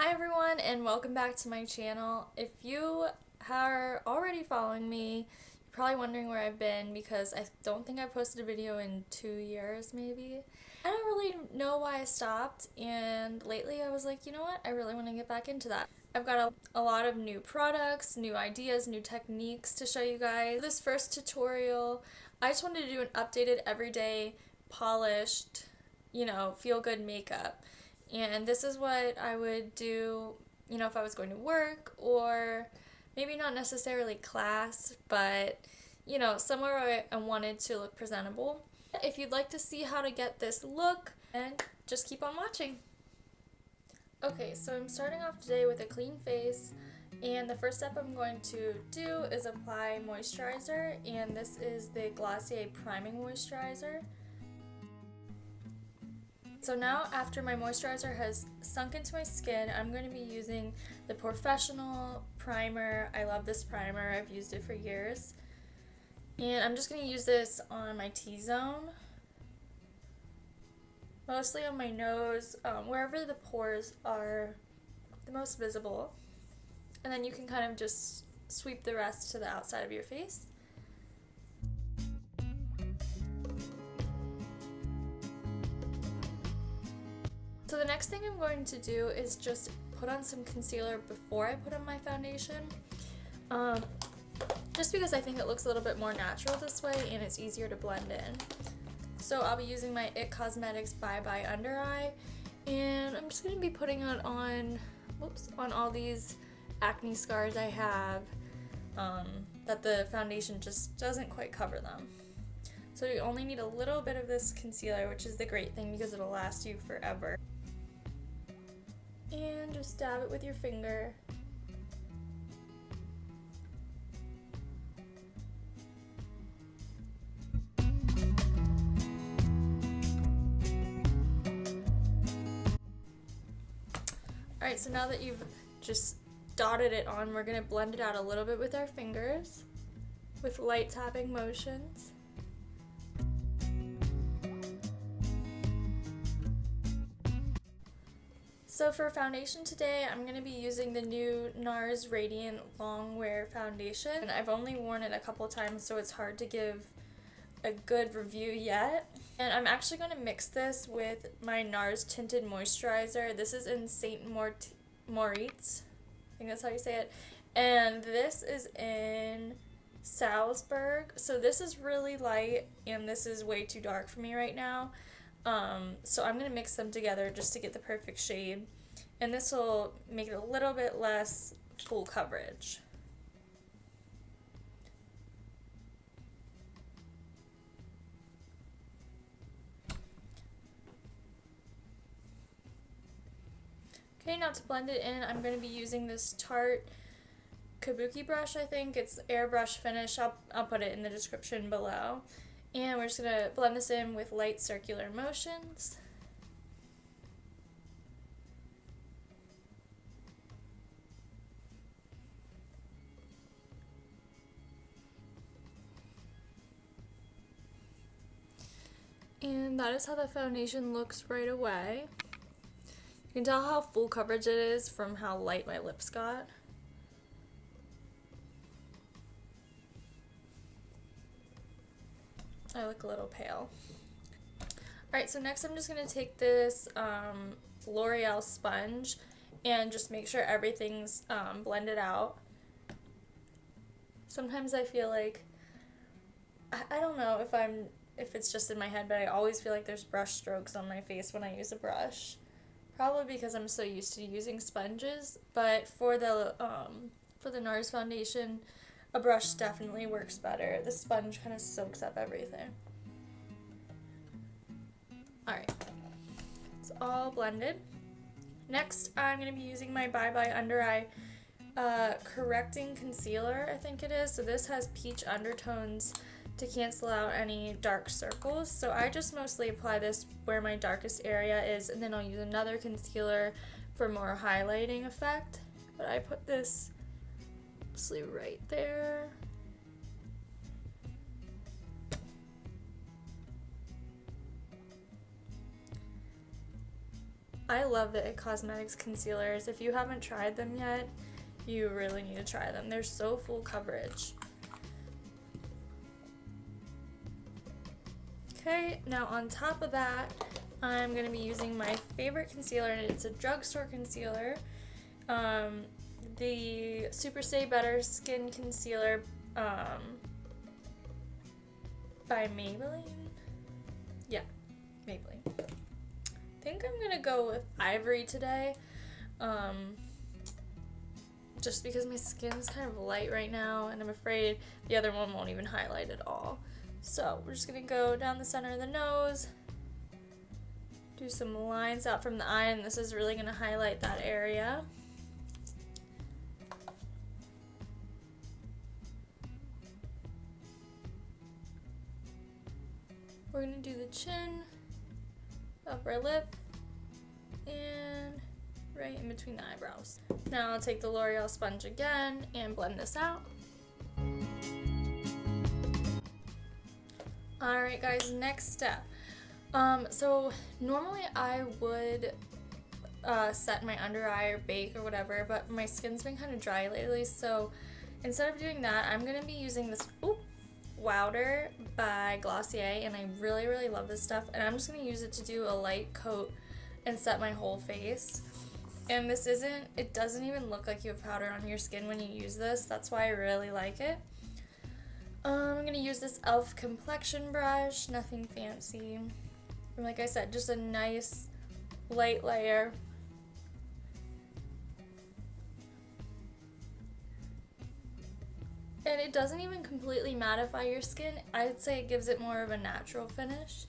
Hi everyone and welcome back to my channel. If you are already following me, you're probably wondering where I've been because I don't think I posted a video in 2 years maybe. I don't really know why I stopped, and lately I was like, you know what, I really want to get back into that. I've got a lot of new products, new ideas, new techniques to show you guys. This first tutorial, I just wanted to do an updated everyday polished, feel good makeup. And this is what I would do, if I was going to work or maybe not necessarily class, but, somewhere where I wanted to look presentable. If you'd like to see how to get this look, then just keep on watching. Okay, so I'm starting off today with a clean face, and the first step I'm going to do is apply moisturizer, and this is the Glossier Priming Moisturizer. So now, after my moisturizer has sunk into my skin, I'm going to be using the Professional Primer. I love this primer. I've used it for years. And I'm just going to use this on my T-zone, mostly on my nose, wherever the pores are the most visible. And then you can kind of just sweep the rest to the outside of your face. So the next thing I'm going to do is just put on some concealer before I put on my foundation. Just because I think it looks a little bit more natural this way and it's easier to blend in. So I'll be using my IT Cosmetics Bye Bye Under Eye, and I'm just going to be putting it on all these acne scars I have that the foundation just doesn't quite cover them. So you only need a little bit of this concealer, which is the great thing because it'll last you forever. And just dab it with your finger. Alright, so now that you've just dotted it on, we're going to blend it out a little bit with our fingers with light tapping motions. So for foundation today, I'm going to be using the new NARS Radiant Long Wear Foundation. And I've only worn it a couple times, so it's hard to give a good review yet. And I'm actually going to mix this with my NARS Tinted Moisturizer. This is in St. Moritz. I think that's how you say it. And this is in Salzburg. So this is really light, and this is way too dark for me right now. So I'm going to mix them together just to get the perfect shade, and this will make it a little bit less full coverage. Okay, now to blend it in, I'm going to be using this Tarte Kabuki brush. I think it's airbrush finish. I'll put it in the description below. And we're just going to blend this in with light circular motions. And that is how the foundation looks right away. You can tell how full coverage it is from how light my lips got. I look a little pale. Alright, so next I'm just going to take this L'Oreal sponge and just make sure everything's blended out. Sometimes I feel like, I don't know if it's just in my head, but I always feel like there's brush strokes on my face when I use a brush. Probably because I'm so used to using sponges, but for the NARS foundation, a brush definitely works better. The sponge kind of soaks up everything. Alright, it's all blended. Next, I'm going to be using my Bye Bye Under Eye Correcting Concealer, I think it is. So this has peach undertones to cancel out any dark circles. So I just mostly apply this where my darkest area is, and then I'll use another concealer for more highlighting effect. But I put this mostly right there. I love the It Cosmetics concealers. If you haven't tried them yet, you really need to try them. They're so full coverage. Okay, now on top of that, I'm going to be using my favorite concealer, and it's a drugstore concealer. The Super Stay Better Skin Concealer by Maybelline. Yeah, Maybelline. I think I'm going to go with Ivory today. Just because my skin's kind of light right now, and I'm afraid the other one won't even highlight at all. So we're just going to go down the center of the nose, do some lines out from the eye, and this is really going to highlight that area. We're going to do the chin, upper lip, and right in between the eyebrows. Now I'll take the L'Oreal sponge again and blend this out. Alright guys, next step. So normally I would set my under eye or bake or whatever, but my skin's been kind of dry lately, so instead of doing that, I'm going to be using this Wowder by Glossier, and I really, really love this stuff, and I'm just going to use it to do a light coat and set my whole face. And it doesn't even look like you have powder on your skin when you use this. That's why I really like it. I'm going to use this e.l.f. complexion brush, nothing fancy. And like I said, just a nice light layer. And it doesn't even completely mattify your skin. I'd say it gives it more of a natural finish.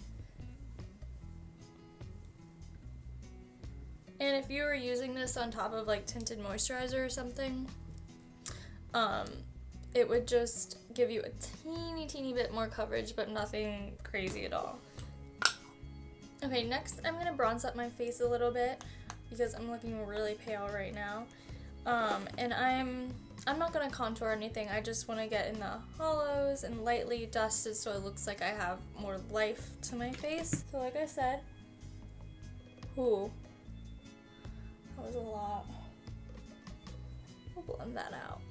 And if you were using this on top of like tinted moisturizer or something, it would just give you a teeny bit more coverage, but nothing crazy at all. Okay, next I'm gonna bronze up my face a little bit because I'm looking really pale right now. And I'm not gonna contour or anything. I just want to get in the hollows and lightly dust it so it looks like I have more life to my face. So like I said, ooh, that was a lot. We'll blend that out.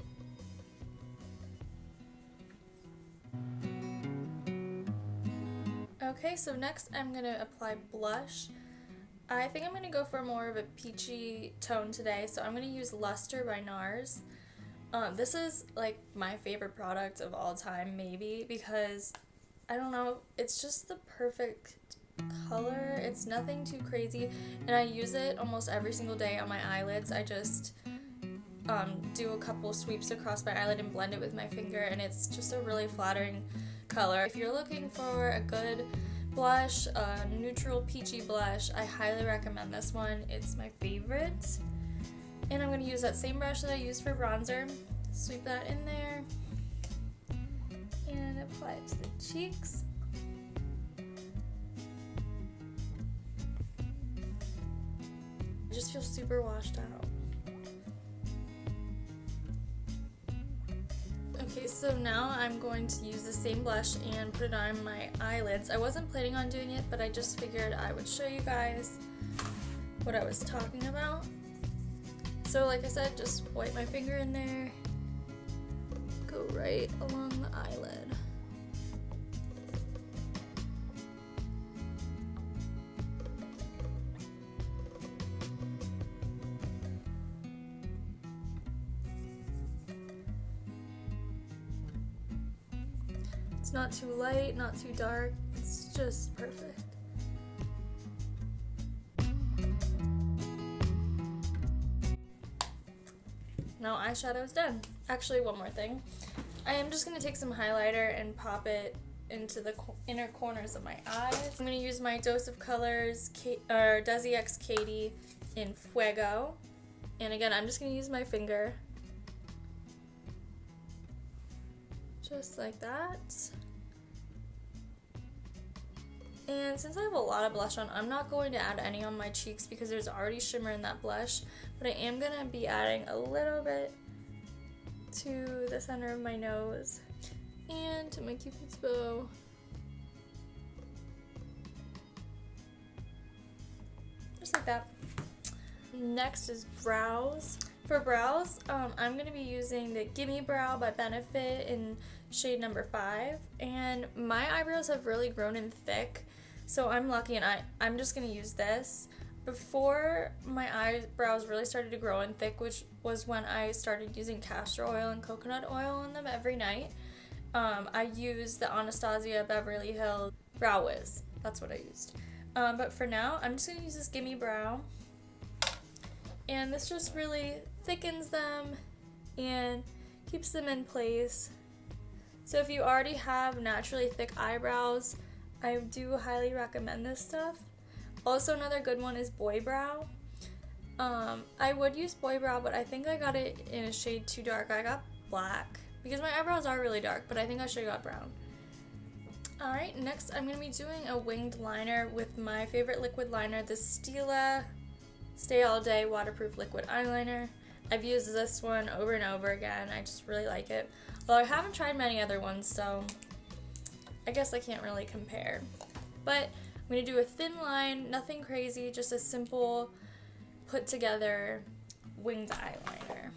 Okay, so next I'm going to apply blush. I think I'm going to go for more of a peachy tone today, so I'm going to use Luster by NARS. This is like my favorite product of all time, maybe, because, I don't know, it's just the perfect color. It's nothing too crazy, and I use it almost every single day on my eyelids. I just do a couple sweeps across my eyelid and blend it with my finger, and it's just a really flattering color. If you're looking for a good blush, a neutral peachy blush, I highly recommend this one. It's my favorite. And I'm going to use that same brush that I used for bronzer, sweep that in there, and apply it to the cheeks. It just feels super washed out. Okay, so now I'm going to use the same blush and put it on my eyelids. I wasn't planning on doing it, but I just figured I would show you guys what I was talking about. So like I said, just wipe my finger in there, go right along the eyelid. It's not too light, not too dark, it's just perfect. Now eyeshadow's done. Actually, one more thing. I am just going to take some highlighter and pop it into the inner corners of my eyes. I'm going to use my Dose of Colors Desi X Katie in Fuego. And again, I'm just going to use my finger. Just like that. And since I have a lot of blush on, I'm not going to add any on my cheeks because there's already shimmer in that blush, but I am going to be adding a little bit to the center of my nose and to my cupid's bow. Just like that. Next is brows. For brows, I'm going to be using the Gimme Brow by Benefit in shade number 5. And my eyebrows have really grown in thick, so I'm lucky and I'm just going to use this. Before my eyebrows really started to grow in thick, which was when I started using castor oil and coconut oil in them every night, I used the Anastasia Beverly Hills Brow Wiz. That's what I used. But for now, I'm just going to use this Gimme Brow. And this just really thickens them and keeps them in place. So if you already have naturally thick eyebrows, I do highly recommend this stuff. Also, another good one is Boy Brow. I would use Boy Brow, but I think I got it in a shade too dark. I got black because my eyebrows are really dark, but I think I should have got brown. Alright, next I'm going to be doing a winged liner with my favorite liquid liner, the Stila Stay All Day Waterproof Liquid Eyeliner. I've used this one over and over again. I just really like it. Although I haven't tried many other ones, so I guess I can't really compare. But I'm going to do a thin line, nothing crazy, just a simple put together winged eyeliner.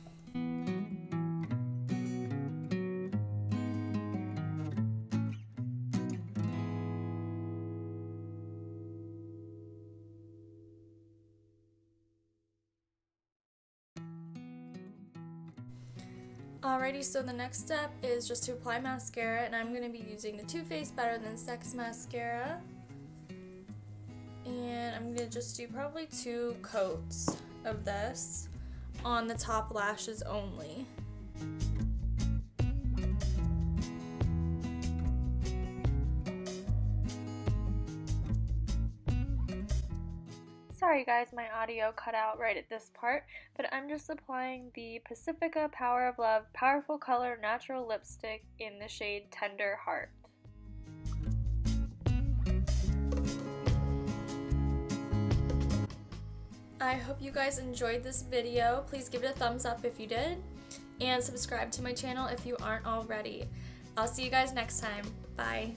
Alrighty, so the next step is just to apply mascara, and I'm going to be using the Too Faced Better Than Sex mascara. And I'm going to just do probably 2 coats of this on the top lashes only. Sorry guys, my audio cut out right at this part, but I'm just applying the Pacifica Power of Love Powerful Color Natural Lipstick in the shade Tender Heart. I hope you guys enjoyed this video. Please give it a thumbs up if you did, and subscribe to my channel if you aren't already. I'll see you guys next time. Bye.